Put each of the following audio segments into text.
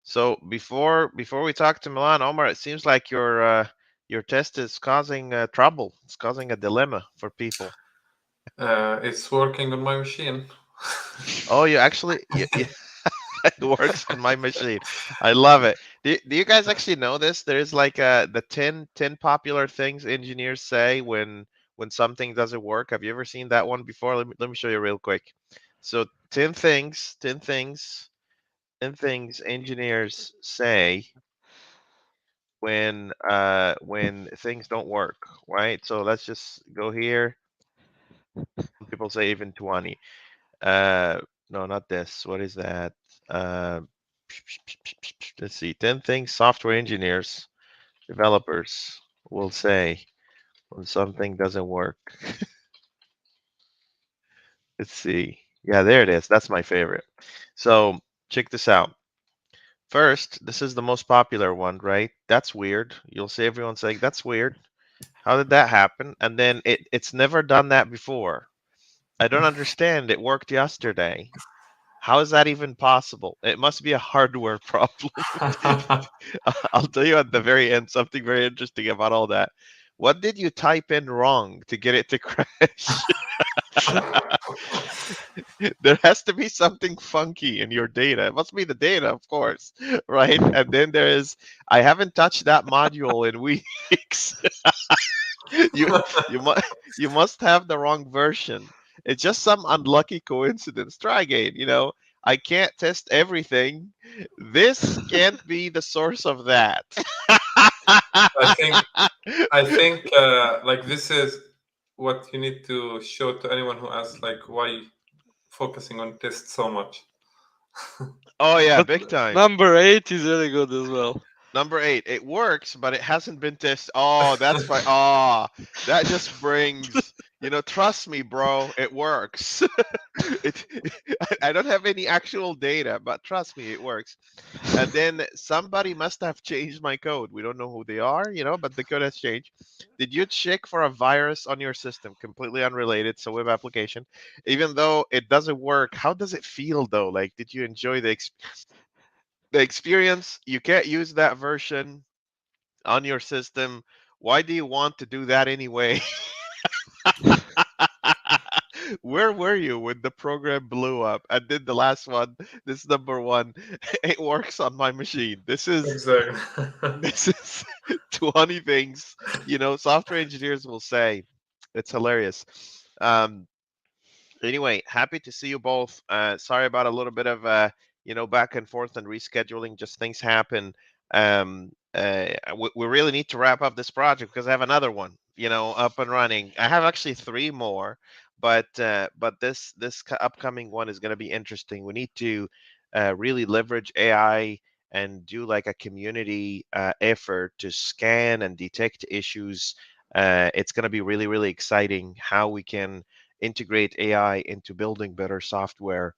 So before we talk to Milan, Omar, it seems like your test is causing trouble. It's causing a dilemma for people. It's working on my machine. Oh, you actually it works on my machine. I love it. Do you guys actually know this? There's like the ten popular things engineers say when something doesn't work. Have you ever seen that one before? Let me show you real quick. So 10 things engineers say when things don't work, right? So let's just go here. Some people say even 20. Uh no, not this. What is that? Uh let's see. 10 things software engineers, developers will say when something doesn't work. Let's see. Yeah, there it is. That's my favorite. So check this out. First, this is the most popular one, right? That's weird. You'll see everyone saying that's weird. How did that happen? And then it's never done that before. I don't understand. It worked yesterday. How is that even possible? It must be a hardware problem. I'll tell you at the very end something very interesting about all that. What did you type in wrong to get it to crash? There has to be something funky in your data. It must be the data, of course, right? And then there is, I haven't touched that module in weeks. You you must have the wrong version. It's just some unlucky coincidence. Try again, I can't test everything. This can't be the source of that. I think like this is what you need to show to anyone who asks like why focusing on tests so much. Oh yeah, But big time. number 8 is really good as well. Number 8, it works, but it hasn't been tested. Oh, that's fine. Oh, that just brings, trust me, bro, it works. it, I don't have any actual data, but trust me, it works. And then somebody must have changed my code. We don't know who they are, but the code has changed. Did you check for a virus on your system? Completely unrelated, so web application. Even though it doesn't work, how does it feel though? Like, did you enjoy the experience? You can't use that version on your system. Why do you want to do that anyway? Where were you when the program blew up? And then the last one, this number one, it works on my machine. This is Exactly. this is 20 things, software engineers will say. It's hilarious. Um, Anyway, happy to see you both. Sorry about a little bit of back and forth and rescheduling. Just things happen. We really need to wrap up this project because I have another one, up and running. I have actually three more, but this upcoming one is going to be interesting. We need to really leverage AI and do like a community effort to scan and detect issues. It's going to be really, really exciting how we can integrate AI into building better software,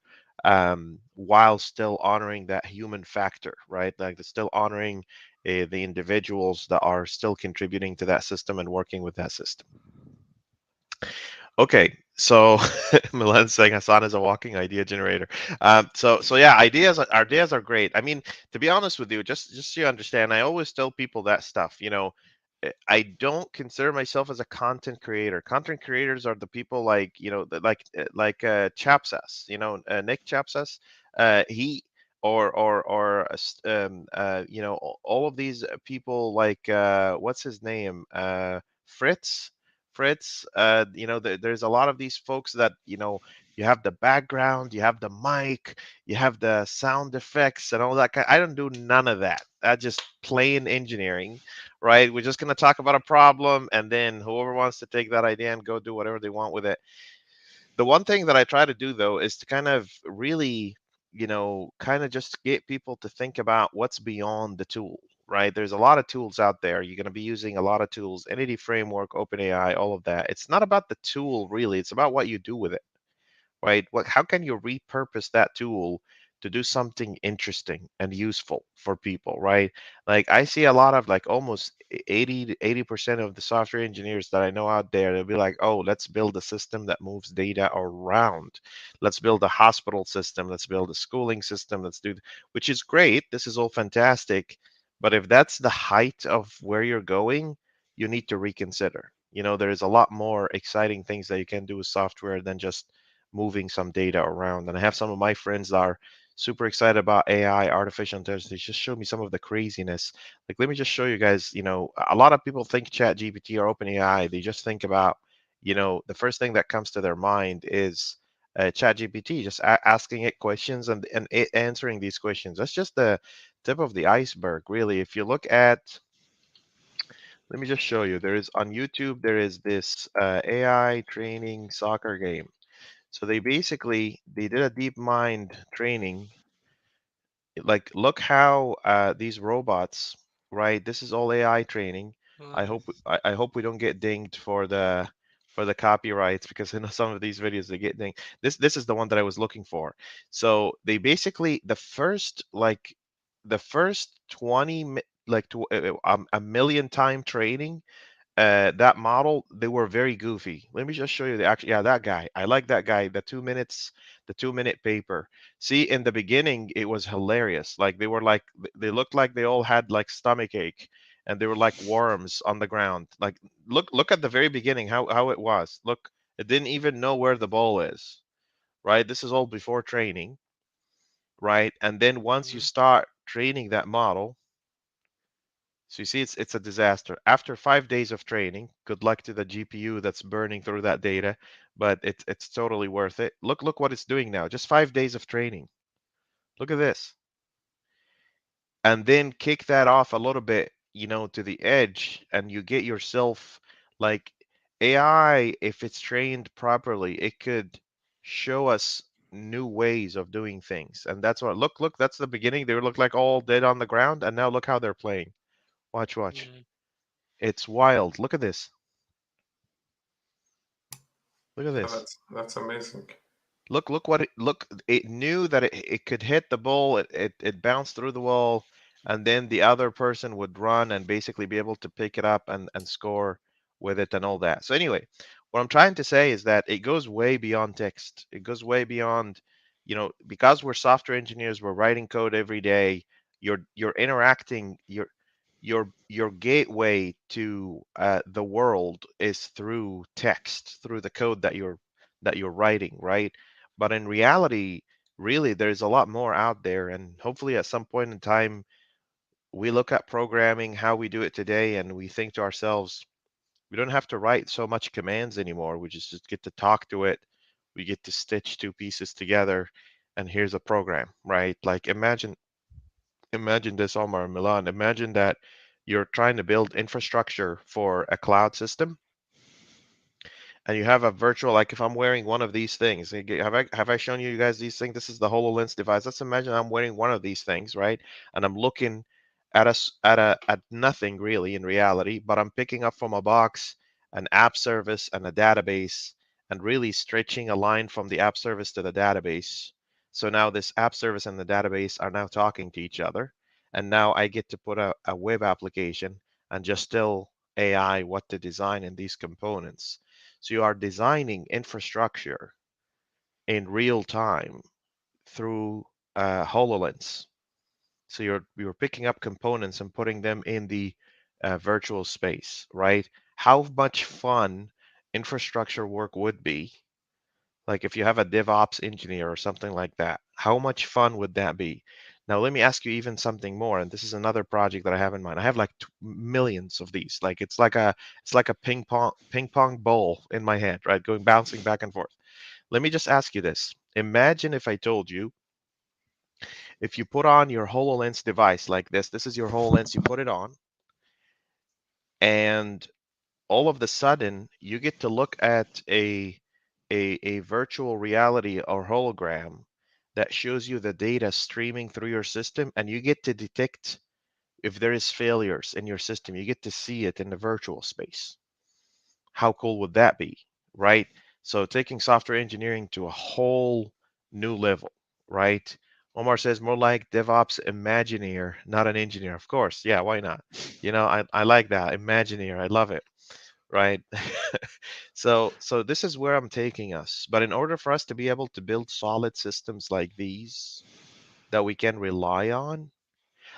while still honoring that human factor, right? Like still honoring the individuals that are still contributing to that system and working with that system. Okay, so Milan's saying Hassan is a walking idea generator. So yeah, ideas are great. I mean, to be honest with you, just so you understand, I always tell people that stuff. I don't consider myself as a content creator. Content creators are the people like Chapsas, Nick Chapsas. He all of these people like what's his name? Fritz. Fritz, there's a lot of these folks that, you have the background, you have the mic, you have the sound effects and all that. I don't do none of that. I just plain engineering, right? We're just going to talk about a problem, and then whoever wants to take that idea and go do whatever they want with it. The one thing that I try to do though is to kind of really, kind of just get people to think about what's beyond the tool, right? There's a lot of tools out there. You're going to be using a lot of tools, Entity Framework, OpenAI, all of that. It's not about the tool really. It's about what you do with it, right? How can you repurpose that tool to do something interesting and useful for people, right? Like I see a lot of like almost 80 to 80% of the software engineers that I know out there, they'll be like, oh, let's build a system that moves data around. Let's build a hospital system. Let's build a schooling system. Let's do, which is great. This is all fantastic. But if that's the height of where you're going, you need to reconsider. You know, there's a lot more exciting things that you can do with software than just moving some data around. And I have some of my friends that are super excited about AI, artificial intelligence. They just showed me some of the craziness. Like, let me just show you guys, you know, a lot of people think Chat GPT or OpenAI, they just think about, you know, the first thing that comes to their mind is Chat GPT, just asking it questions and it answering these questions. That's just the tip of the iceberg, really. If you look at, let me just show you, there is on YouTube, there is this AI training soccer game. So they did a deep mind training. Like, look how these robots, right? This is all AI training. Nice. I hope we don't get dinged for the copyrights, because in some of these videos they get dinged. This is the one that I was looking for. So they basically the first 20 a million time training, that model, they were very goofy. Let me just show you the actual, yeah, that guy. I like that guy. The 2 minute paper. See, in the beginning, it was hilarious. Like they were like they looked like they all had like stomach ache, and they were like worms on the ground. Like look at the very beginning how it was. Look, it didn't even know where the ball is. Right? This is all before training, right? And then once you Mhm. start training that model, so you see, it's a disaster. After 5 days of training, good luck to the GPU that's burning through that data, but it's totally worth it. Look what it's doing now. Just 5 days of training. Look at this. And then kick that off a little bit, you know, to the edge, and you get yourself like AI, if it's trained properly, it could show us new ways of doing things. And that's what, look, that's the beginning. They look like all dead on the ground, and now look how they're playing. Watch. Mm. It's wild. Look at this. Look at Yeah, this. that's amazing. Look what it knew that it could hit the ball, it bounced through the wall, and then the other person would run and basically be able to pick it up and score with it and all that. So anyway, what I'm trying to say is that it goes way beyond text. It goes way beyond, you know, because we're software engineers, we're writing code every day, you're interacting, your gateway to the world is through text, through the code that you're writing, right? But in reality, really, there's a lot more out there. And hopefully, at some point in time, we look at programming, how we do it today, and we think to ourselves, we don't have to write so much commands anymore. We just get to talk to it. We get to stitch two pieces together, and here's a program, right? Like imagine this, Omar and Milan. Imagine that you're trying to build infrastructure for a cloud system, and you have a virtual, like if I'm wearing one of these things, have I shown you guys these things? This is the HoloLens device. Let's imagine I'm wearing one of these things, right? And I'm looking at at nothing really in reality, but I'm picking up from a box an app service and a database, and really stretching a line from the app service to the database. So now this app service and the database are now talking to each other, and now I get to put a web application and just tell AI what to design in these components. So you are designing infrastructure in real time through HoloLens. So you're picking up components and putting them in the virtual space, right? How much fun infrastructure work would be, like if you have a DevOps engineer or something like that, how much fun would that be? Now, let me ask you even something more, and this is another project that I have in mind. I have like millions of these. Like it's like a ping pong ball in my head, right? Going bouncing back and forth. Let me just ask you this. Imagine if I told you, if you put on your HoloLens device like this is your HoloLens, you put it on, and all of the sudden you get to look at a virtual reality or hologram that shows you the data streaming through your system, and you get to detect if there is failures in your system. You get to see it in the virtual space. How cool would that be, right? So taking software engineering to a whole new level, right? Omar says more like DevOps Imagineer, not an engineer. Of course, yeah, why not? I like that Imagineer. I love it, right? So this is where I'm taking us. But in order for us to be able to build solid systems like these that we can rely on,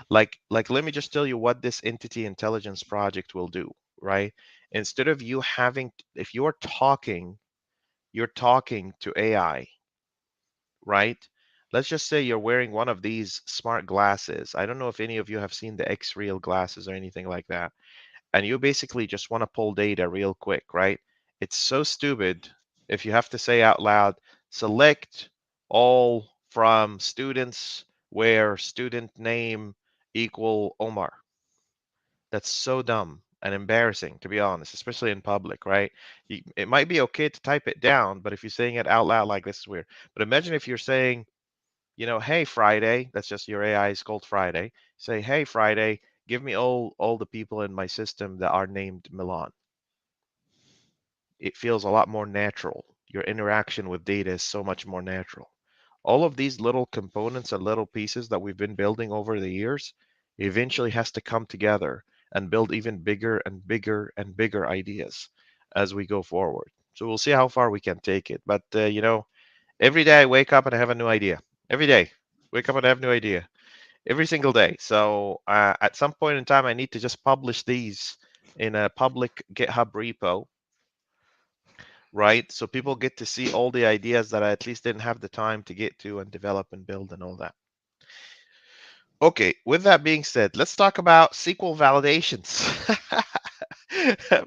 like let me just tell you what this entity intelligence project will do, right? Instead of you having, if you're talking to AI, right? Let's just say you're wearing one of these smart glasses. I don't know if any of you have seen the X-Real glasses or anything like that. And you basically just want to pull data real quick, right? It's so stupid if you have to say out loud, select all from students where student name equal Omar. That's so dumb and embarrassing, to be honest, especially in public, right? It might be okay to type it down, but if you're saying it out loud like this is weird. But imagine if you're saying, hey Friday, that's just your AI is called Friday. Say, hey Friday, give me all the people in my system that are named Milan. It feels a lot more natural. Your interaction with data is so much more natural. All of these little components and little pieces that we've been building over the years eventually has to come together and build even bigger and bigger and bigger ideas as we go forward. So we'll see how far we can take it. But every day I wake up and I have a new idea. Every day, wake up and I have a new idea. Every single day. So at some point in time, I need to just publish these in a public GitHub repo, right? So people get to see all the ideas that I at least didn't have the time to get to and develop and build and all that. Okay, with that being said, let's talk about SQL validations.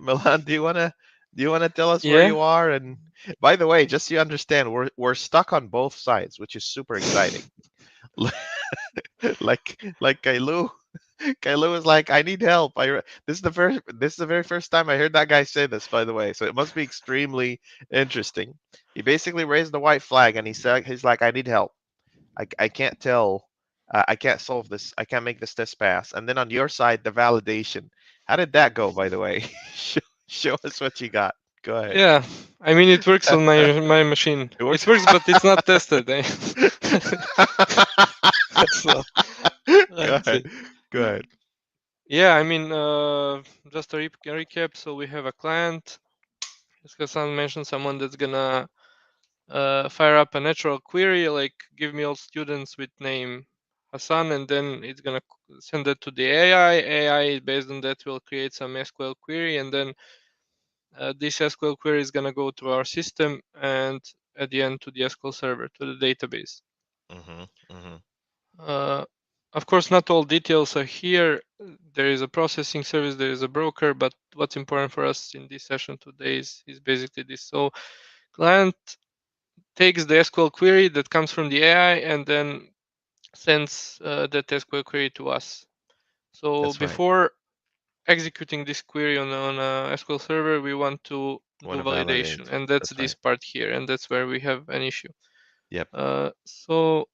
Milan, do you wanna tell us where Yeah. you are? And by the way, just so you understand, we're stuck on both sides, which is super exciting. Like Kailu. Kailu is like, I need help. This is the very first time I heard that guy say this, by the way. So it must be extremely interesting. He basically raised the white flag and he's like, I need help. I can't tell. I can't solve this. I can't make this test pass. And then on your side, the validation. How did that go, by the way? Show us what you got. Go ahead. Yeah. I mean, it works on my machine. It It works. works, but it's not tested. So Go let's ahead. see. Go ahead. Yeah, I mean, just a recap. So we have a client. As Hassan mentioned, someone that's gonna fire up a natural query like give me all students with name Hassan, and then it's gonna send it to the AI. AI based on that will create some SQL query, and then this SQL query is gonna go to our system and at the end to the SQL server, to the database. Mm-hmm. Mm-hmm. Uh, of course, not all details are here. There is a processing service, there is a broker, but what's important for us in this session today is basically this. So client takes the SQL query that comes from the AI and then sends that SQL query to us. So That's right. before executing this query on a SQL server, we want to Want do to validation, validate. and that's That's this right. part here, and that's where we have an issue. Yep. So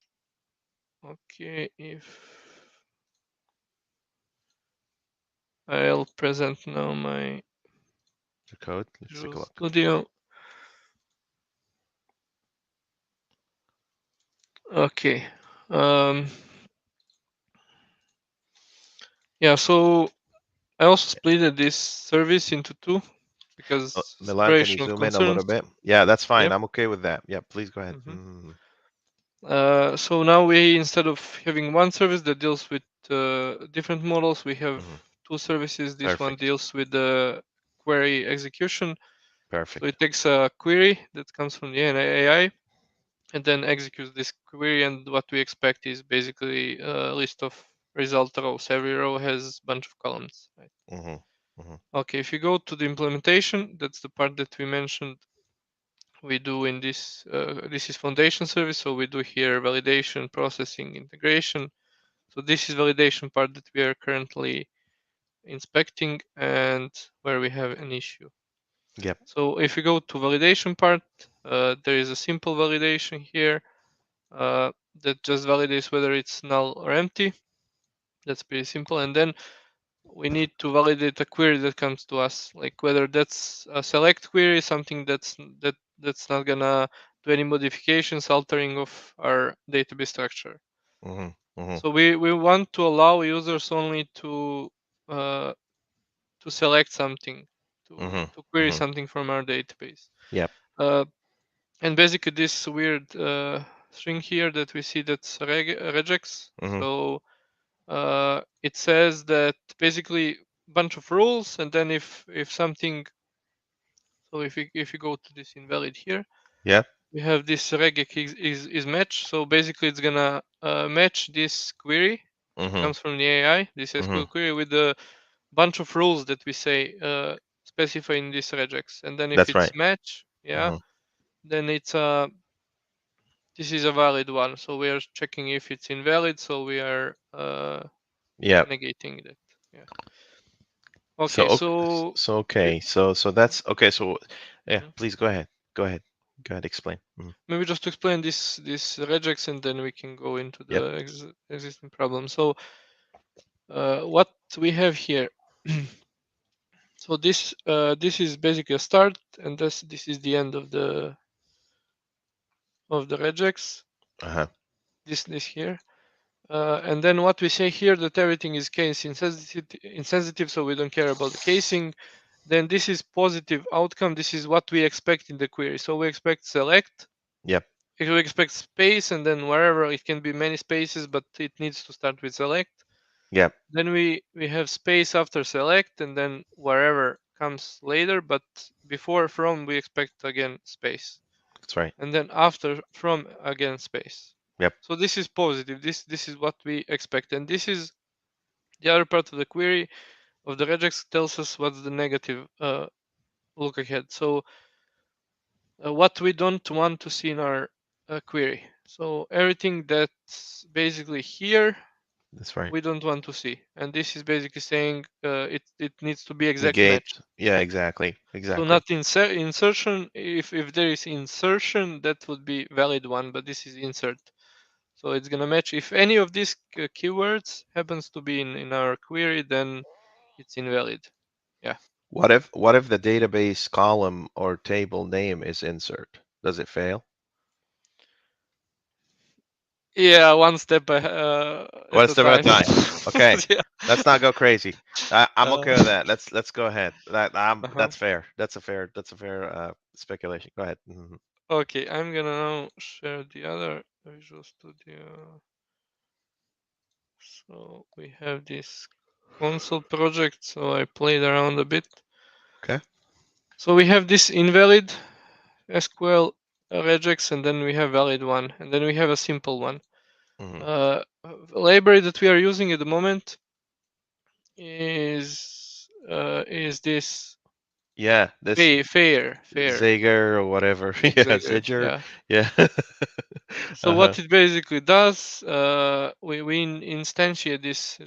okay, if I'll present now my The code. Let's take Visual a look. Studio. Okay. Um, yeah, so I also split this service into two because Milan, can you separation of zoom in a little concerns. bit? Yeah, that's fine. Yep. I'm okay with that. Yeah, please go ahead. Mhm. Mm, So now we, instead of having one service that deals with different models, we have hmm two services. This one Perfect. deals with the query execution. So Perfect. it takes a query that comes from the AI and then executes this query. And what we expect is basically a list of result rows. Every row has a bunch of columns. Right? hmm hmm Okay, if you go to the implementation, that's the part that we mentioned we do in this. This is foundation service. So we do here validation, processing, integration. So this is validation part that we are currently inspecting and where we have an issue. Yep. So if we go to validation part, there is a simple validation here that just validates whether it's null or empty. That's pretty simple. And then we need to validate a query that comes to us, like whether that's a select query, something that's not gonna do any modifications, altering of our database structure. Mhm. Mhm. So we want to allow users only uh, to select something, Mhm. to query Mhm. something from our database. Yep. Uh, and basically this weird string here that we see, that's regex. Mhm. So it says that basically bunch of rules, and then if something, so if you go to this invalid here, Yep. we have this regex is match. So basically it's gonna match this query that Mhm. comes from the AI, this Mhm. SQL query, with the bunch of rules that we say specify in this regex. And then if That's right. it's match, yeah, Mhm. then it's this is a valid one. So we are checking if it's invalid, so we are Yep. negating that. Yeah. So Okay, so so we, okay. So that's okay. So yeah, mhm. please go ahead. Go ahead. Go ahead. Explain. Maybe just to explain this regex, and then we can go into Yep. the existing problem. So what we have here. So this is basically a start, and this is the end of the regex. Uh-huh. This here. And then what we say here, that everything is case insensitive, so we don't care about the casing. Then this is positive outcome. This is what we expect in the query. So we expect select. Yep. If we expect space, and then wherever, it can be many spaces, but it needs to start with select. Yep. Then we have space after select, and then wherever comes later, but before from we expect again space, That's right. and then after from again space. Yep. So this is positive. This is what we expect, and this is the other part of the query of the regex, tells us what's the negative look ahead. So what we don't want to see in our query. So everything that's basically here, That's right. we don't want to see, and this is basically saying it needs to be exact match. Negate. Yeah, exactly. So Exactly. not insertion. If there is insertion, that would be valid one, but this is insert. So it's gonna match. If any of these keywords happens to be in our query, then it's invalid. Yeah. What if the database column or table name is insert? Does it fail? Yeah, one step One at a step at a time. time. Okay. Yeah. Let's not go crazy. I'm Uh, okay with that. Let's go ahead. uh-huh. That's fair. That's a fair speculation. Go ahead. Okay, I'm gonna now share the other Visual Studio. So we have this console project. So I played around a bit. Okay. So we have this invalid SQL regex, and then we have valid one, and then we have a simple one. hmm Library that we are using at the moment is this Yeah, this fair Zager or whatever. Yeah, exagger. Zidger. Yeah. Yeah. So Uh-huh. what it basically does, we instantiate this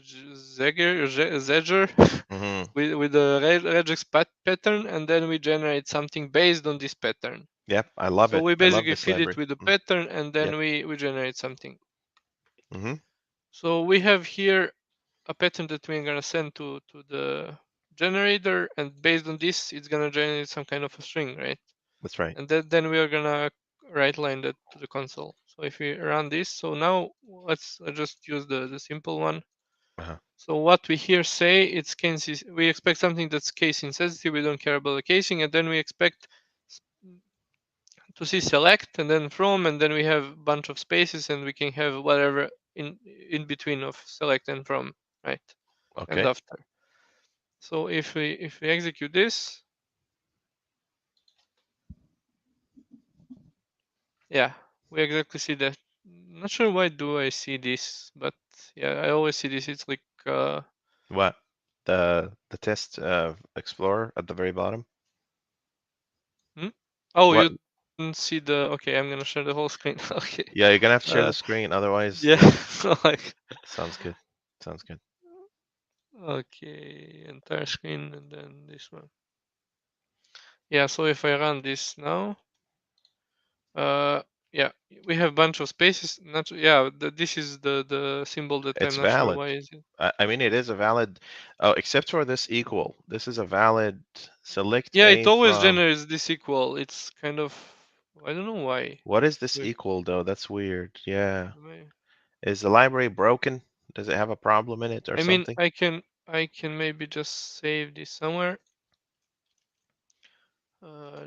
Zedger hmm with the regex pattern, and then we generate something based on this pattern. Yep, I love So it. we I love basically this feed it library. with the pattern, and Yep. then we generate something. hmm So we have here a pattern that we're gonna send to the generator, and based on this, it's gonna generate some kind of a string, right? That's right. And then we are gonna write line that to the console. So if we run this, so now let's just use the simple one. Uh-huh. So what we here say, it's case, we expect something that's case insensitive. We don't care about the casing, and then we expect to see select, and then from, and then we have a bunch of spaces, and we can have whatever in between of select and from, right? And Okay. after. So if we execute this, yeah, we exactly see that. Not sure why do I see this, but yeah, I always see this. It's like What? The test explorer at the very bottom? hmm? Oh, What? you didn't see the. Okay, I'm gonna share the whole screen. Okay. Yeah, you're gonna have to share Uh, the screen, otherwise, yeah. yeah. Like, Sounds good. Sounds good. okay, entire screen, and then this one. Yeah. So if I run this now, uh, yeah, we have bunch of spaces. Not yeah. This is the symbol that I'm It's not sure valid. why is it. I mean, it is a valid, oh, except for this equal. This is a valid select Yeah, it A always from. generates this equal. It's kind of, I don't know why. What is this Wait, equal though? That's weird. Yeah. wait. Is the library broken? Does it have a problem in it or I mean, something? I can maybe just save this somewhere.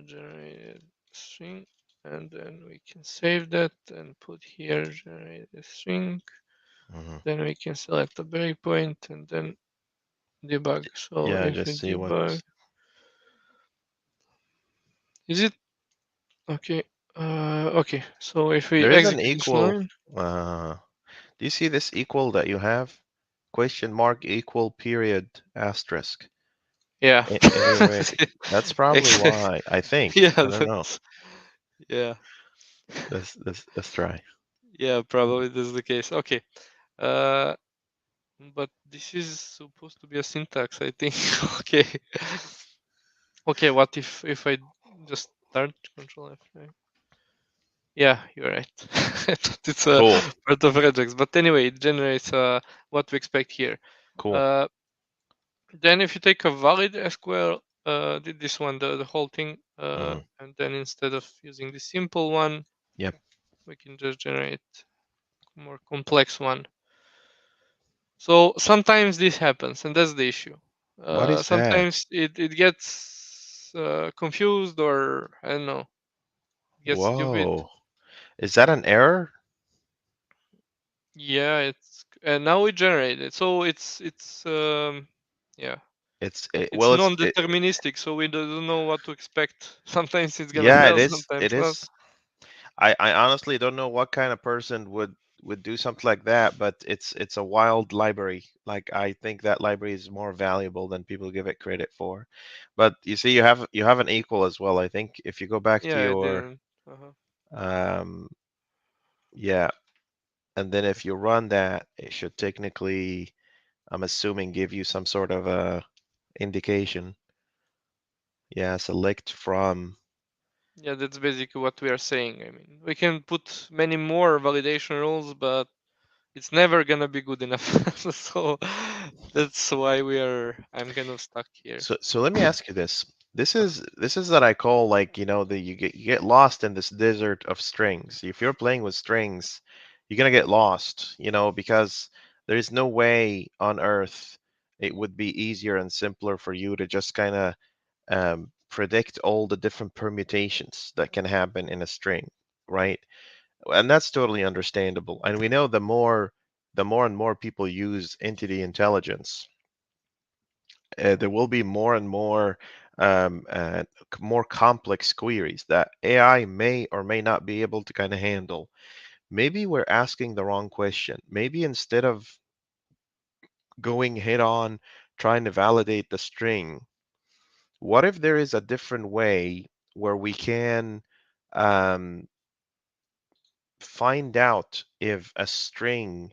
Generated string, and then we can save that and put here generated string. Hmm. Then we can select a breakpoint and then debug. So Yeah, if we just see what. debug, is it okay? Okay. So if we There is an execute this equal. line, Do you see this equal that you have? Question mark equal period asterisk. yeah. Anyway, that's probably Exactly. why. I think. Yeah, I don't know. yeah. Let's try. Yeah, probably this is the case. Okay. Uh, but this is supposed to be a syntax, I think. Okay. Okay, what if I just start control F9? Yeah, you're right. I thought it's a Cool. part of regex, but anyway, it generates what we expect here. Cool. Uh, then if you take a valid SQL, this one, the whole thing, Hmm. and then instead of using the simple one, Yep. we can just generate more complex one. So sometimes this happens, and that's the issue. What is that? Sometimes it gets confused, or I don't know, gets stupid. Whoa. Is that an error? Yeah, it's and now we generate it. So yeah, it's Well, non-deterministic, so we don't know what to expect. Sometimes it's gonna yeah, it fail, is. It sometimes not. is. I honestly don't know what kind of person would do something like that, but it's a wild library. Like I think that library is more valuable than people give it credit for. But you see, you have an equal as well. I think if you go back to Yeah, I your didn't. Uh-huh. um yeah, and then if you run that, it should technically, I'm assuming, give you some sort of a indication. Yeah, select from. Yeah, that's basically what we are saying. I mean, we can put many more validation rules, but it's never gonna be good enough. So that's why I'm kind of stuck here. So let me ask you this. This is that I call, like, you get lost in this desert of strings. If you're playing with strings, you're gonna get lost, because there is no way on earth it would be easier and simpler for you to just kind of predict all the different permutations that can happen in a string, right? And that's totally understandable. And we know the more and more people use entity intelligence, there will be more and more more complex queries that AI may or may not be able to kind of handle. Maybe we're asking the wrong question. Maybe instead of going head on trying to validate the string, what if there is a different way where we can um, find out if a string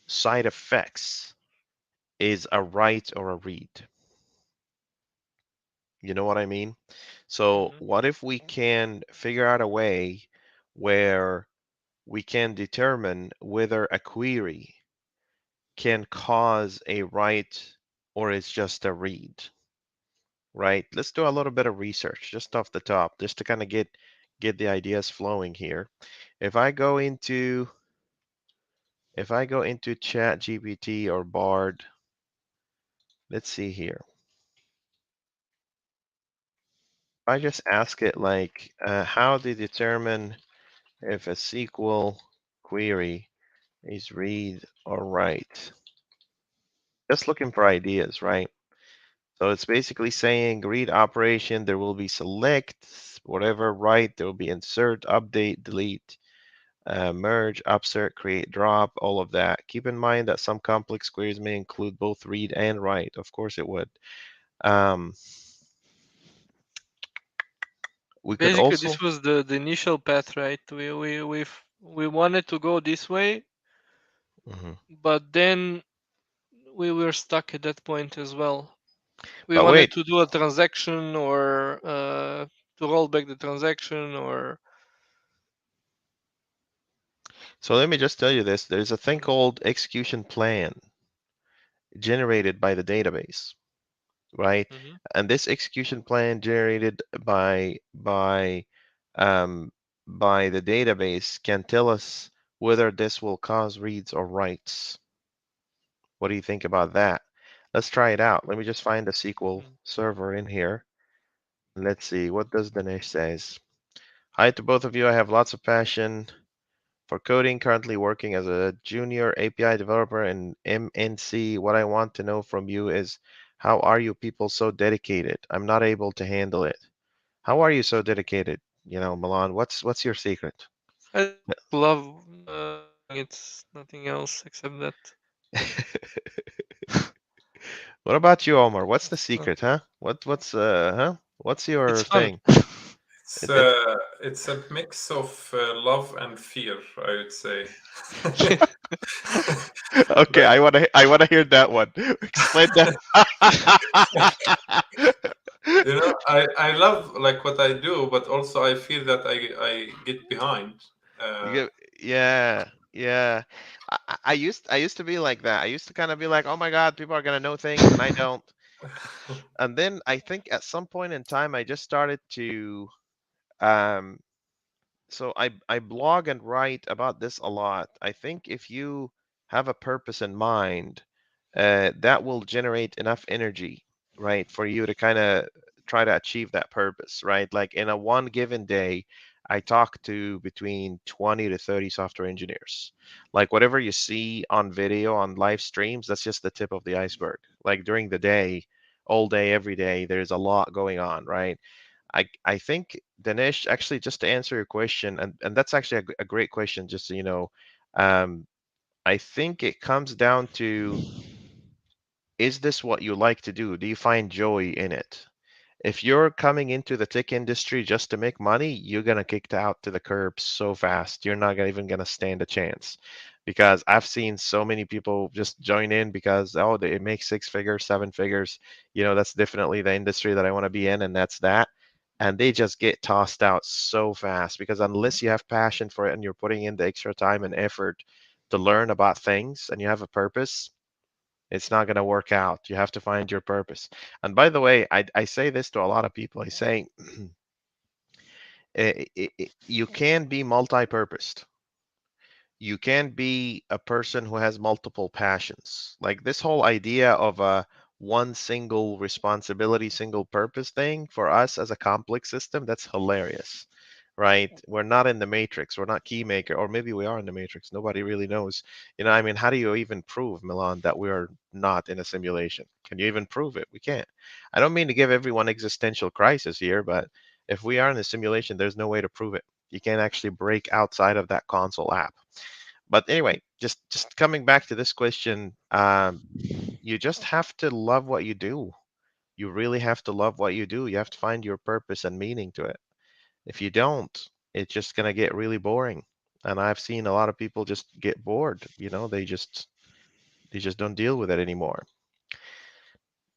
side effects is a write or a read? You know what I mean? So Hmm. what if we can figure out a way where we can determine whether a query can cause a write or it's just a read, right? Let's do a little bit of research just off the top, just to kind of get the ideas flowing here. If I go into Chat GPT or Bard, let's see here. If I just ask it like, how do you determine if a SQL query is read or write? Just looking for ideas, right? So it's basically saying read operation, there will be select, whatever, write, there will be insert, update, delete, merge, upsert, create, drop, all of that. Keep in mind that some complex queries may include both read and write. Of course it would. Um, we could Basically, also, this was the initial path, right? We wanted to go this way, mhm. but then we were stuck at that point as well. We But wanted wait, to do a transaction, or to roll back the transaction, or so let me just tell you this. There's a thing Mhm. called execution plan generated by the database, right? Mhm. And this execution plan generated by the database can tell us whether this will cause reads or writes. What do you think about that? Let's try it out. Let me just find the SQL Mm. server in here. Let's see, what does Dinesh says? Hi to both of you. I have lots of passion for coding, currently working as a junior API developer in MNC. What I want to know from you is how are you people so dedicated? I'm not able to handle it. How are you so dedicated? Milan, what's your secret? I just love coding. It's nothing else except that. What about you, Omar? What's the So secret, huh? What's it's your fun. thing? It's It uh, it's a mix of love and fear, I would say. Okay, Like, I wanna hear that one. Explain that. I love like what I do, but also I feel that I get behind. You Uh, get, yeah, yeah. I used to be like that. I used to kind of be like, oh my God, people are gonna know things and I don't. And then I think at some point in time I just started to um so I blog and write about this a lot. I think if you have a purpose in mind, that will generate enough energy, right, for you to kind of try to achieve that purpose, right? Like in a one given day, I talk to between 20 to 30 software engineers. Like whatever you see on video, on live streams, that's just the tip of the iceberg. Like during the day, all day, every day, there's a lot going on, right? I think Dinesh, actually, just to answer your question, and that's actually a great question, just so you know, um, I think it comes down to, is this what you like to do? Do you find joy in it? If you're coming into the tech industry just to make money, you're gonna kicked out to the curb so fast. You're not even gonna stand a chance. Because I've seen so many people just join in because it makes six figures, seven figures. That's definitely the industry that I want to be in, and that's that. And they just get tossed out so fast because unless you have passion for it and you're putting in the extra time and effort to learn about things and you have a purpose, it's not going to work out. You have to find your purpose. And by the way, I say this to a lot of people. I say, you can be multi-purposed. You can be a person who has multiple passions. Like this whole idea of a one single responsibility, single purpose thing for us as a complex system, that's hilarious, right? We're not in the matrix. We're not key maker, or maybe we are in the matrix. Nobody really knows. I mean, how do you even prove, Milan, that we are not in a simulation? Can you even prove it? We can't. I don't mean to give everyone existential crisis here, but if we are in a simulation, there's no way to prove it. You can't actually break outside of that console app. But anyway, just coming back to this question, you just have to love what you do. You really have to love what you do. You have to find your purpose and meaning to it. If you don't, it's just gonna get really boring. And I've seen a lot of people just get bored. They just don't deal with it anymore.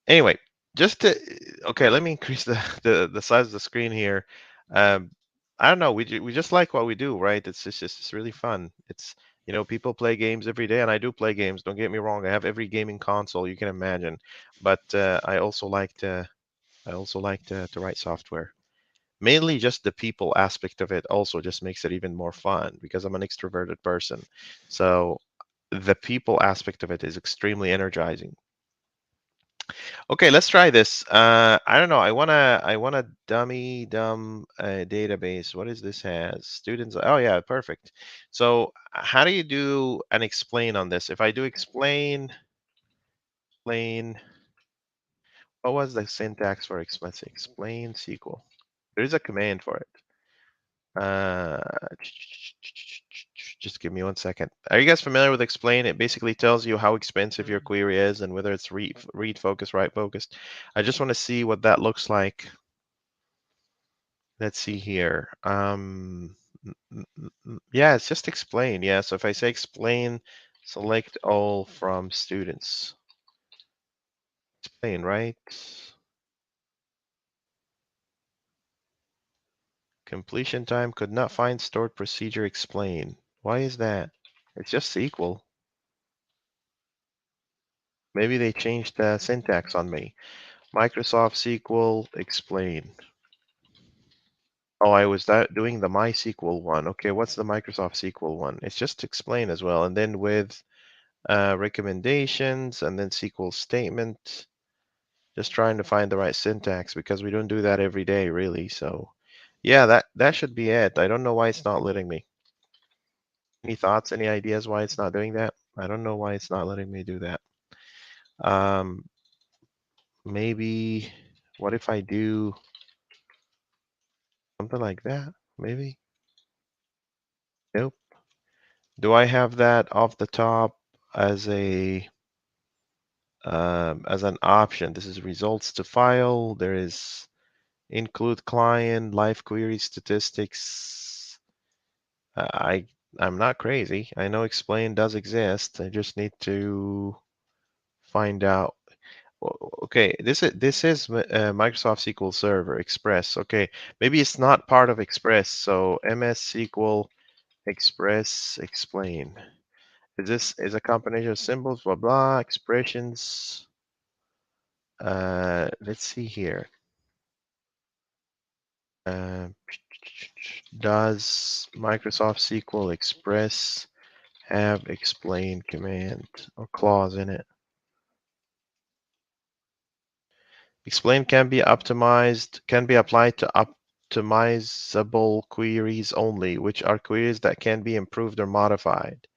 Anyway, just to okay, let me increase the size of the screen here. Um, I don't know. We just like what we do, right? It's really fun. People play games every day, and I do play games. Don't get me wrong. I have every gaming console you can imagine, but I also like to write software. Mainly just the people aspect of it also just makes it even more fun because I'm an extroverted person. So the people aspect of it is extremely energizing. Okay, let's try this. I don't know. I want a dumb database. What is this has? Students. Oh yeah, perfect. So how do you do an explain on this? If I do explain, what was the syntax for let's see, explain SQL? There's a command for it. Uh, just give me one second. Are you guys familiar with explain? It basically tells you how expensive your Mm. query is and whether it's read focused, write focused. I just want to see what that looks like. Let's see here. Yeah, it's just explain. Yeah, so if I say explain, select all from students. Explain, right? Completion time could not find stored procedure explain. Why is that? It's just SQL. Maybe they changed the syntax on me. Microsoft SQL explain. Oh, I was doing the MySQL one. Okay, what's the Microsoft SQL one? It's just to explain as well. And then with recommendations and then SQL statement. Just trying to find the right syntax because we don't do that every day, really. So yeah, that should be it. I don't know why it's not letting me. Any thoughts, any ideas why it's not doing that? I don't know why it's not letting me do that. Um, maybe what if I do something like that? Maybe. Nope. Do I have that off the top as a as an option? This is results to file. There is include client, live query statistics. I I'm not crazy. I know explain does exist. I just need to find out. Okay, this is Microsoft SQL Server Express. Okay, maybe it's not part of Express. So MS SQL Express explain. Is a combination of symbols, blah blah, expressions. Let's see here. Uh, does Microsoft SQL Express have explain command or clause in it? Explain can be optimized, can be applied to optimizable queries only, which are queries that can be improved or modified.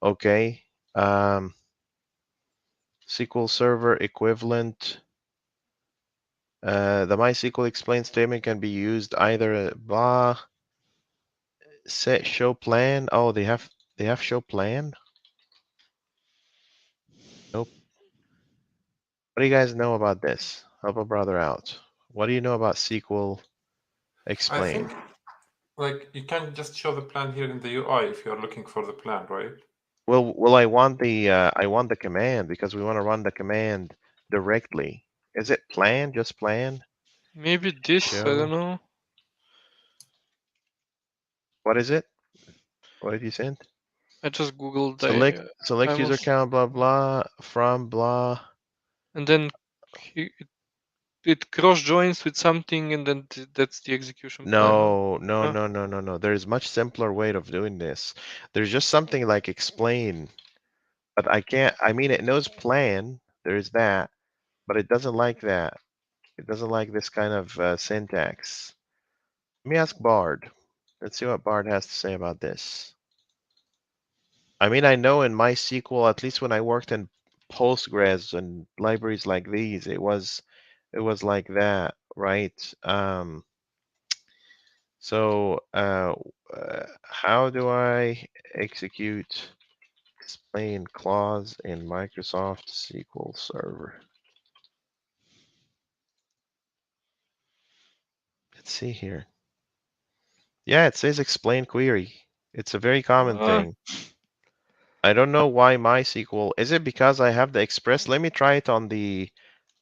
Okay. SQL Server equivalent. The MySQL explain statement can be used either blah set show plan. Oh, they have show plan. Nope. What do you guys know about this? Help a brother out. What do you know about SQL I explain? think like you can just show the plan here in the UI if you are looking for the plan, right? Well, I want the command because we want to run the command directly. Is it plan? Just plan? Maybe this, I don't Show. know. What is it? What did you send? I just googled Select the select user IMOS, count, blah blah, from blah. and then it cross joins with something, and then that's the execution plan. Or No, no, no? no, no, no, no. There's much simpler way of doing this. There's just something like explain, but I can't. I mean, it knows plan. There's that, but it doesn't like that. It doesn't like this kind of syntax. Let me ask Bard. Let's see what Bard has to say about this. I mean, I know in MySQL, at least when I worked in Postgres and libraries like these, it was like that, right? How do I execute explain clause in Microsoft SQL Server? Let's see here. Yeah, it says explain query. It's a very common Uh, thing. I don't know why MySQL. Is it because I have the Express? Let me try it on the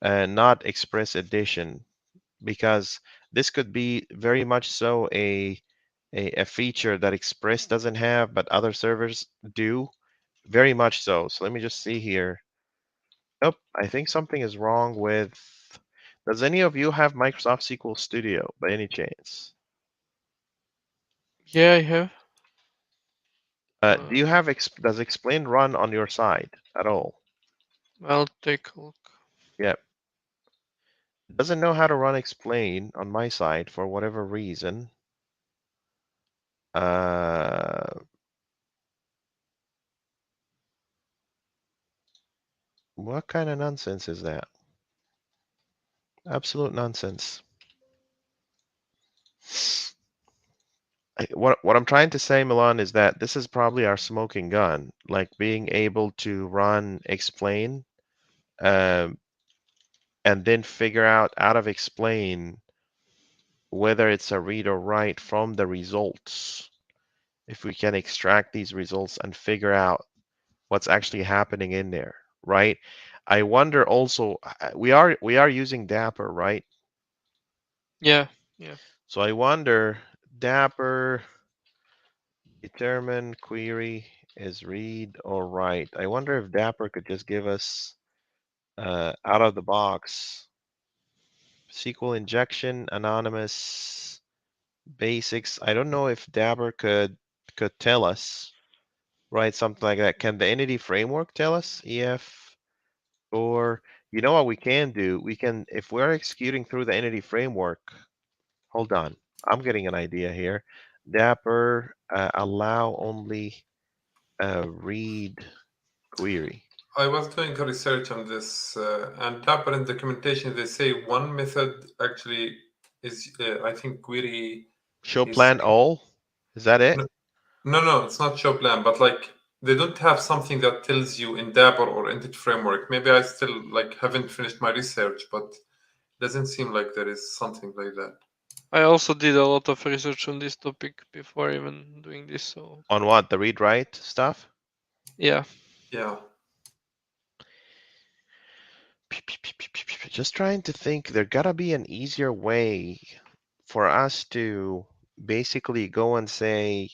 not Express edition because this could be very much so a feature that Express doesn't have, but other servers do. Very much so. So let me just see here. Nope, I think something is wrong with. Does any of you have Microsoft SQL Studio by any chance? yeah, I have. Do you have does explain run on your side at all? I'll take a look. Yeah, doesn't know how to run explain on my side for whatever reason. Uh, what kind of nonsense is that? Absolute nonsense. What I'm trying to say, Milan, is that this is probably our smoking gun, like being able to run explain, um, and then figure out of explain whether it's a read or write from the results. If we can extract these results and figure out what's actually happening in there, right? I wonder also, we are using Dapper, right? Yeah, yeah. So I wonder, Dapper determine query is read or write. I wonder if Dapper could just give us out of the box SQL injection, anonymous, basics. I don't know if Dapper could tell us, right? Something like that. Can the entity framework tell us EF? Or you know what we can do? We can, if we're executing through the entity framework, hold on. I'm getting an idea here. Dapper allow only read query. I was doing a research on this, and Dapper in documentation they say one method actually is, I think, query Show is plan all. Is that it? no, no, it's not show plan, but like they don't have something that tells you in Dapper or Entity Framework. Maybe I still like haven't finished my research, but doesn't seem like there is something like that. I also did a lot of research on this topic before even doing this. So On what? The read write stuff? yeah, Yeah. Just trying to think, there gotta be an easier way for us to basically go and say,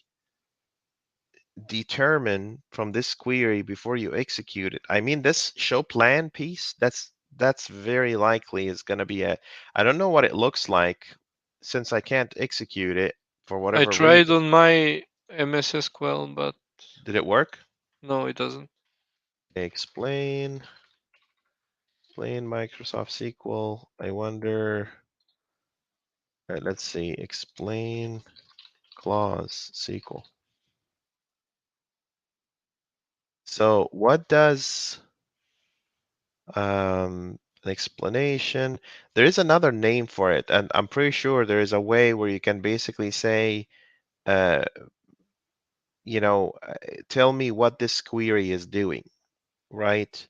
determine from this query before you execute it. I mean, this show plan piece, that's very likely is gonna be I don't know what it looks like since I can't execute it for I whatever tried reason. on my MS SQL, but Did it work? no, it doesn't. Explain Microsoft SQL. I wonder, let's see, explain clause SQL. So what does an explanation? There is another name for it, and I'm pretty sure there is a way where you can basically say, uh, you know, tell me what this query is doing, right?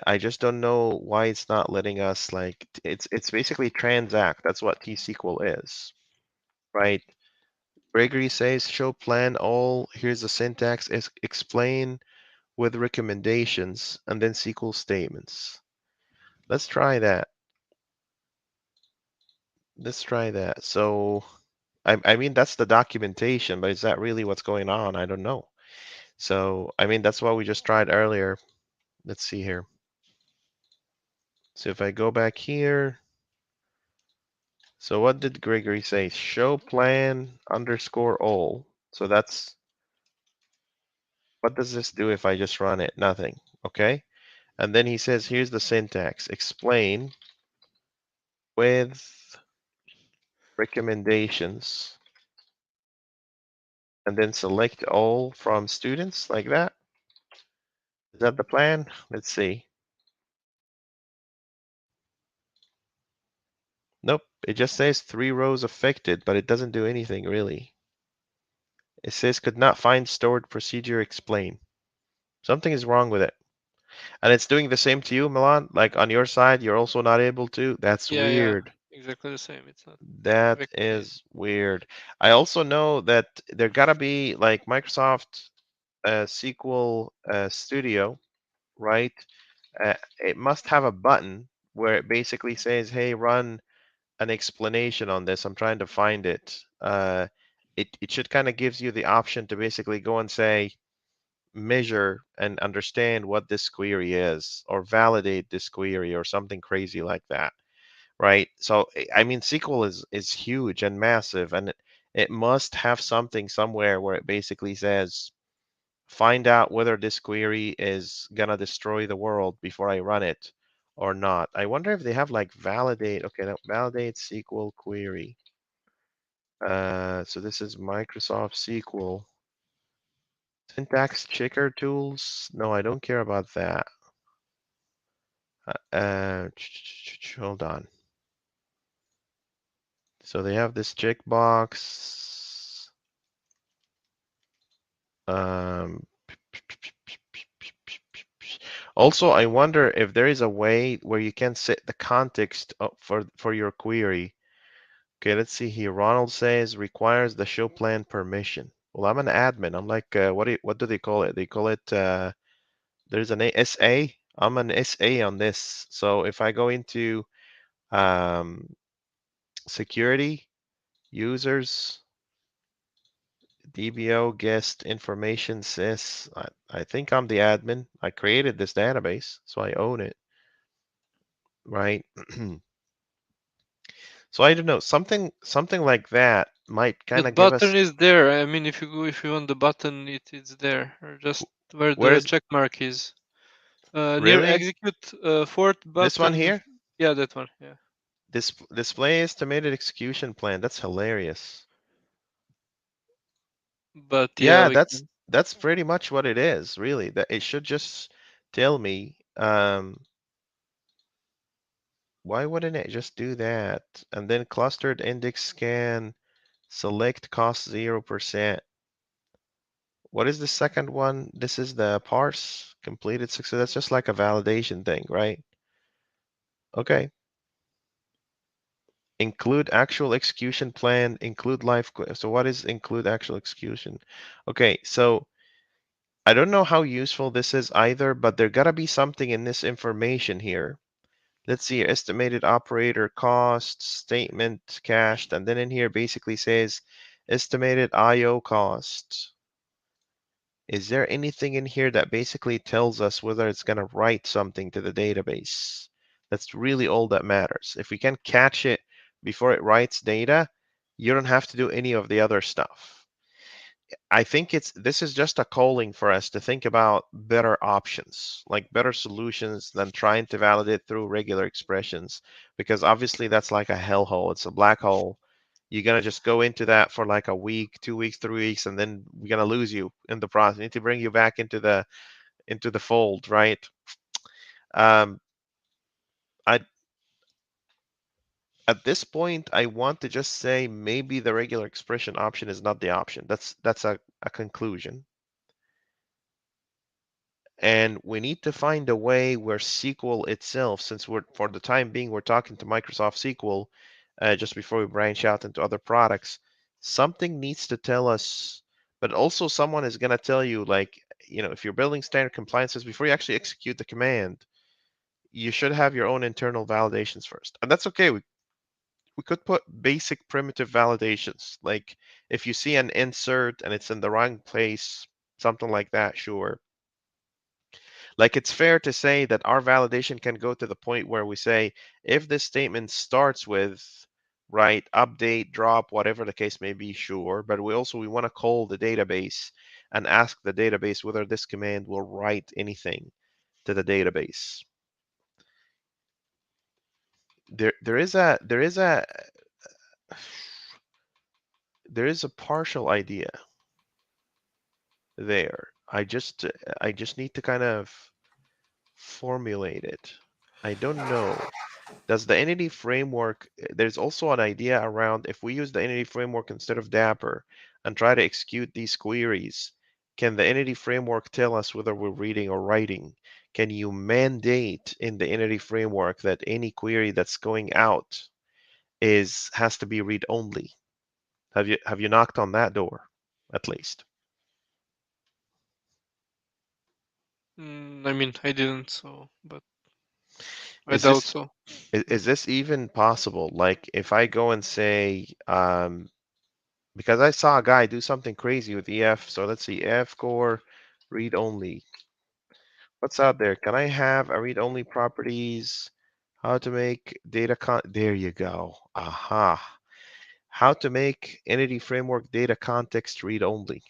I just don't know why it's not letting us like it's basically transact. That's what T-SQL is, right? Gregory says show plan all. Here's the syntax. Explain with recommendations and then SQL statements. Let's try that. Let's try that. So, I mean, that's the documentation, but is that really what's going on? I don't know. So, I mean, that's what we just tried earlier. Let's see here. So if I go back here, so what did Gregory say? Show plan underscore all. So that's, what does this do if I just run it? Nothing. Okay. And then he says, here's the syntax. Explain with recommendations and then select all from students like that. Is that the plan? Let's see. Nope. It just says 3 rows affected, but it doesn't do anything really. It says could not find stored procedure explain. Something is wrong with it. And it's doing the same to you, Milan? Like on your side, you're also not able to? That's Yeah, yeah, weird. exactly the same. It's not That recognize. is weird. I also know that there gotta be like Microsoft SQL Studio, right? It must have a button where it basically says, hey, run an explanation on this. I'm trying to find it. It should kind of gives you the option to basically go and say, measure and understand what this query is, or validate this query, or something crazy like that, right? So I mean, SQL is huge and massive, and it must have something somewhere where it basically says, find out whether this query is gonna destroy the world before I run it or not. I wonder if they have like validate. Okay, now validate SQL query. So this is Microsoft SQL. Syntax checker tools. No, I don't care about that. Hold on. So they have this checkbox. Um, Also, I wonder if there is a way where you can set the context for your query. Okay, let's see here. Ronald says requires the show plan permission. Well, I'm an admin. I'm like, what do they call it? They call it there's an SA. I'm an SA on this. So if I go into um, security, users, DBO, guest information, sys. I think I'm the admin. I created this database, so I own it, right? So I don't know, something like that. might kind That of give button us. is there. I mean, if you go, if you want the button, it's there, or just where Where the is check mark is. Near really execute, fourth this one button. here? Yeah, that one. Yeah, Display estimated execution plan. That's hilarious. but yeah, Yeah, we can. that's pretty much what it is, really. That it should just tell me, why wouldn't it just do that? And then clustered index scan, select cost 0%. What is the second one? This is the parse completed success. That's just like a validation thing, right? Okay. Include actual execution plan, include live. So what is include actual execution? Okay, so I don't know how useful this is either, but there gotta be something in this information here. Let's see, estimated operator cost, statement cached, and then in here basically says estimated IO cost. Is there anything in here that basically tells us whether it's going to write something to the database? That's really all that matters. If we can catch it before it writes data, you don't have to do any of the other stuff. I think this is just a calling for us to think about better options, like better solutions than trying to validate through regular expressions, because obviously that's like a hellhole. It's a black hole. You're gonna just go into that for like a week, 2 weeks, 3 weeks, and then we're gonna lose you in the process. We need to bring you back into the fold, right? Um, I At this point, I want to just say maybe the regular expression option is not the option. That's a conclusion. And we need to find a way where SQL itself, since we're for the time being we're talking to Microsoft SQL, just before we branch out into other products, something needs to tell us, but also someone is going to tell you, like, if you're building standard compliances before you actually execute the command, you should have your own internal validations first. And that's okay. We could put basic primitive validations, like if you see an insert and it's in the wrong place, something like that, sure. Like it's fair to say that our validation can go to the point where we say, if this statement starts with, right, update, drop, whatever the case may be, sure. But we want to call the database and ask the database whether this command will write anything to the database. There is a partial idea there. I just need to kind of formulate it. I don't know. Does the entity framework, there's also an idea around if we use the entity framework instead of Dapper and try to execute these queries, can the entity framework tell us whether we're reading or writing? Can you mandate in the entity framework that any query that's going out has to be read only? Have you knocked on that door at least? I mean, I didn't, so but I Is doubt this so. is this even possible? Like if I go and say, because I saw a guy do something crazy with EF. So let's see, EF core read only. What's out there? Can I have a read only properties? How to make there you go. Aha. How to make entity framework data context read only.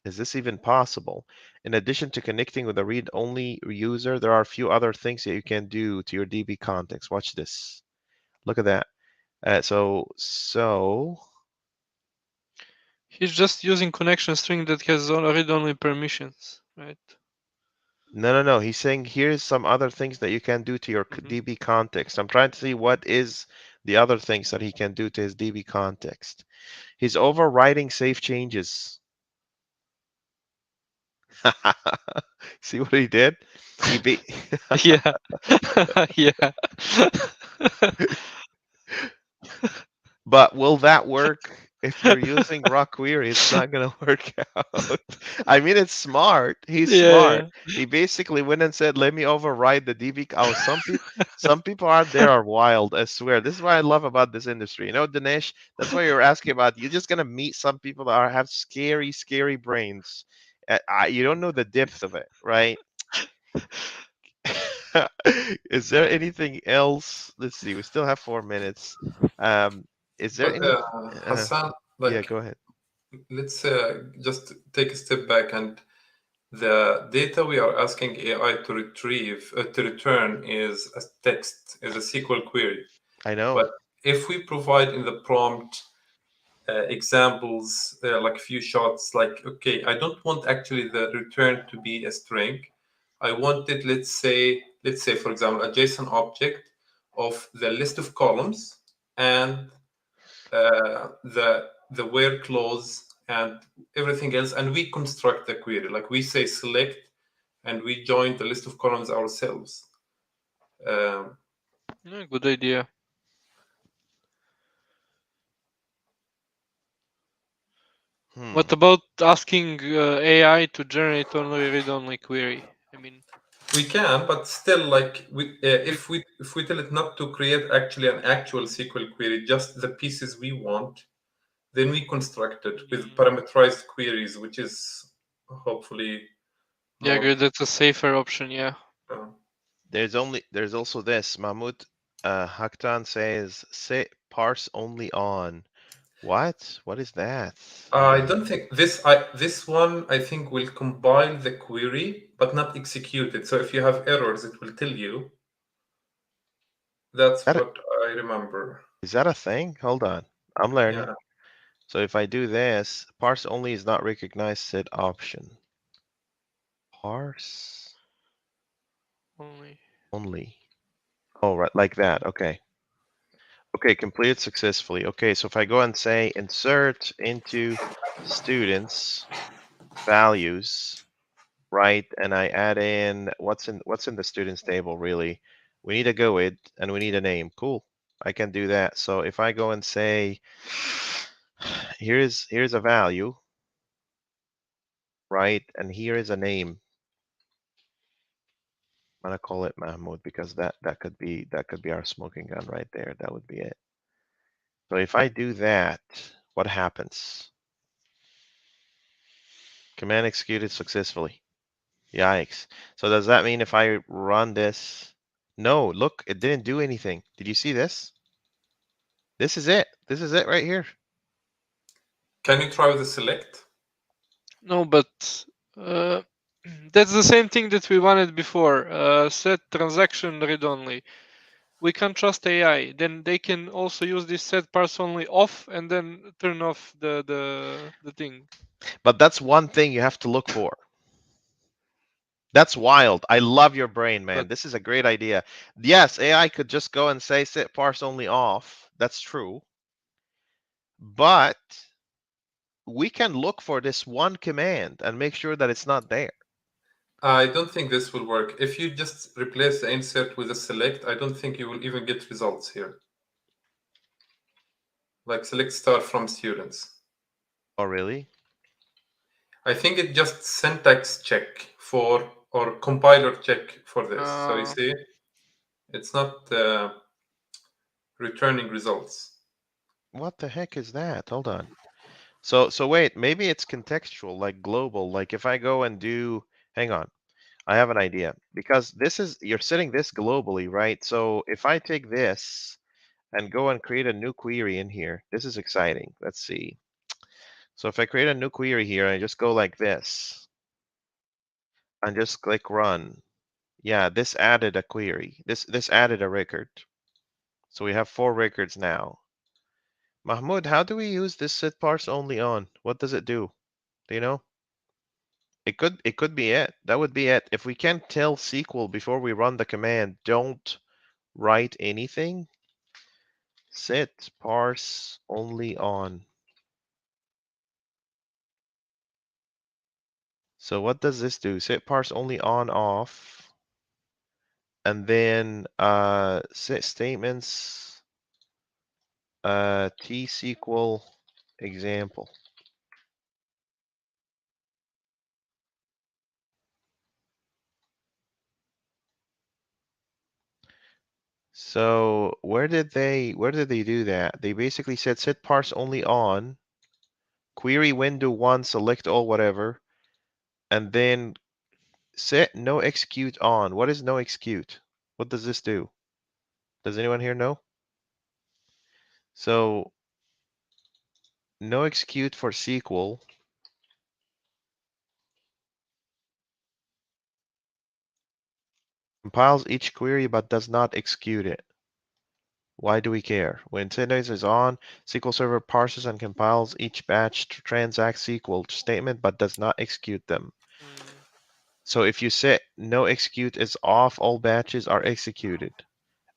Is this even possible? In addition to connecting with a read only user, there are a few other things that you can do to your DB context. Watch this. Look at that. So He's just using connection string that has read-only permissions, right? no. He's saying here's some other things that you can do to your Hmm. DB context. I'm trying to see what is the other things that he can do to his DB context. He's overriding safe changes. See what he did? He be Yeah, yeah. But will that work if you're using raw query? It's not gonna work out. I mean, it's smart. He's Yeah, smart. He basically went and said, "Let me override the DB." Oh, some people out there are wild. I swear. This is what I love about this industry. Dinesh, that's why you're asking about. You're just gonna meet some people that have scary, scary brains. You don't know the depth of it, right? Is there anything else? Let's see. We still have 4 minutes. Um, is there But any? Hassan, Yeah, Like, go ahead. let's just take a step back, and the data we are asking AI to retrieve to return is a text, is a SQL query. I know. But if we provide in the prompt examples, like a few shots, like, okay, I don't want actually the return to be a string. I want it, let's say, for example, a JSON object of the list of columns and the where clause and everything else, and we construct the query. Like we say select, and we join the list of columns ourselves. Um, Yeah, good idea. Hmm. What about asking AI to generate only read-only query? I mean, we can, but still, like if we tell it not to create actually an actual SQL query, just the pieces we want, then we construct it with mm, parameterized queries, which is hopefully yeah, more. good. That's a safer option. Yeah. Uh, There's also this. Mahmoud Haktan says say parse only on. What? What is that? I don't think this one, I think, will compile the query but not execute it. So if you have errors, it will tell you. That's That what I remember. is that a thing? Hold on. I'm learning. Yeah. So if I do this, parse only is not recognized said option. Parse Only. only. Oh, right, like that. Okay. Okay, completed successfully. Okay, so if I go and say insert into students values, right? And I add in what's in the students table really. We need a GUID and we need a name. Cool. I can do that. So if I go and say here's a value, right? And here is a name. I'm gonna call it Mahmoud because that could be our smoking gun right there. That would be it. So if I do that, what happens? Command executed successfully. Yikes. So does that mean if I run this? No, look, it didn't do anything. Did you see this? This is it. This is it right here. Can you try with the select? No, but uh, that's the same thing that we wanted before. Set transaction read-only. We can't trust AI. Then they can also use this set parse only off and then turn off the thing. But that's one thing you have to look for. That's wild. I love your brain, man. But This is a great idea. Yes, AI could just go and say set parse only off. That's true. But we can look for this one command and make sure that it's not there. I don't think this will work. If you just replace the insert with a select, I don't think you will even get results here. Like select star from students. Oh, really? I think it just syntax check for, or compiler check for this. So you uh, see, it's not returning results. What the heck is that? Hold on. So wait, maybe it's contextual, like global. Like if I go and do, hang on, I have an idea because this is, you're setting this globally, right? So if I take this and go and create a new query in here, this is exciting. Let's see. So if I create a new query here, I just go like this and just click run. Yeah, this added a query. This added a record. So we have 4 records now. Mahmoud, how do we use this set parse only on? What does it do? Do you know? It could be it. That would be it. If we can't tell SQL before we run the command, don't write anything. Set parse only on. So what does this do? Set parse only on off. And then set statements T-SQL example. So where did they do that? They basically said set parse only on, query window one, select all whatever, and then set no execute on. What is no execute? What does this do? Does anyone here know? So no execute for SQL. Compiles each query but does not execute it. Why do we care? When Syntax is on, SQL Server parses and compiles each batch to transact SQL statement but does not execute them. Mm. So if you set no execute is off, all batches are executed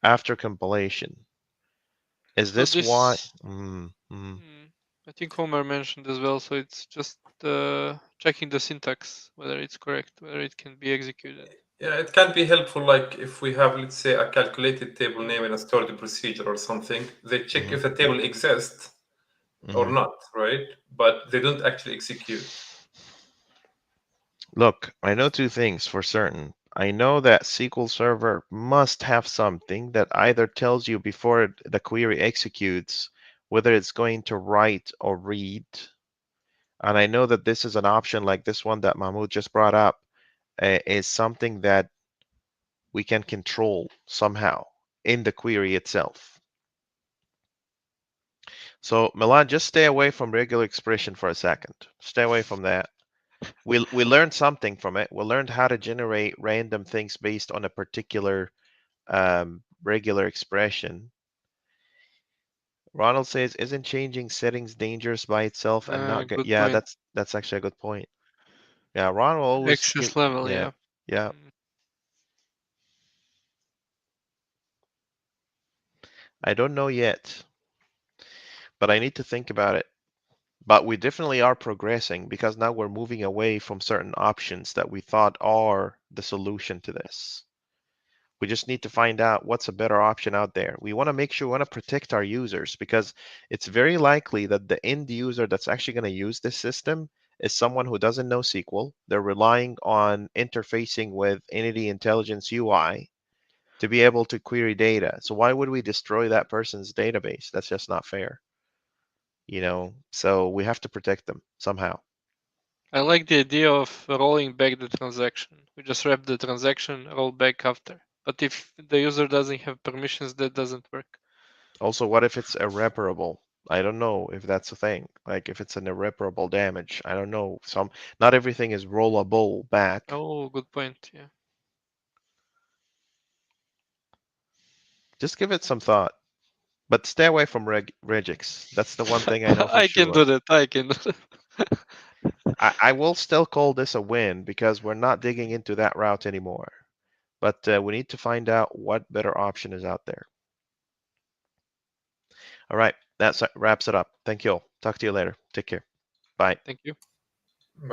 after compilation. Is So this why? this, Mm. I think Homer mentioned as well. So it's just checking the syntax, whether it's correct, whether it can be executed. Yeah, it can be helpful, like if we have, let's say, a calculated table name in a stored procedure or something, they check Mhm. if the table exists or Mhm. not, right? But they don't actually execute. Look, I know two things for certain. I know that SQL Server must have something that either tells you before the query executes whether it's going to write or read. And I know that this is an option like this one that Mahmoud just brought up, is something that we can control somehow in the query itself. So Milan, just stay away from regular expression for a second. Stay away from that. We learned something from it. We learned how to generate random things based on a particular regular expression. Ronald says, "Isn't changing settings dangerous by itself and not good?" Good Yeah, point. that's actually a good point. Yeah, Ron will always give. Access level, Yeah, yeah. yeah. Mm. I don't know yet, but I need to think about it. But we definitely are progressing because now we're moving away from certain options that we thought are the solution to this. We just need to find out what's a better option out there. We want to make sure we want to protect our users because it's very likely that the end user that's actually going to use this system is someone who doesn't know SQL. They're relying on interfacing with Entity Intelligence UI to be able to query data. So why would we destroy that person's database? That's just not fair. So we have to protect them somehow. I like the idea of rolling back the transaction. We just wrap the transaction, roll back after. But if the user doesn't have permissions, that doesn't work. Also, what if it's irreparable? I don't know if that's a thing. Like if it's an irreparable damage. I don't know. Not everything is rollable back. Oh, good point. Yeah. Just give it some thought. But stay away from regex. That's the one thing I know for I can sure. do that. I can do that. I will still call this a win because we're not digging into that route anymore. But we need to find out what better option is out there. All right, that wraps it up. Thank you all. Talk to you later. Take care. Bye. Thank you. Bye.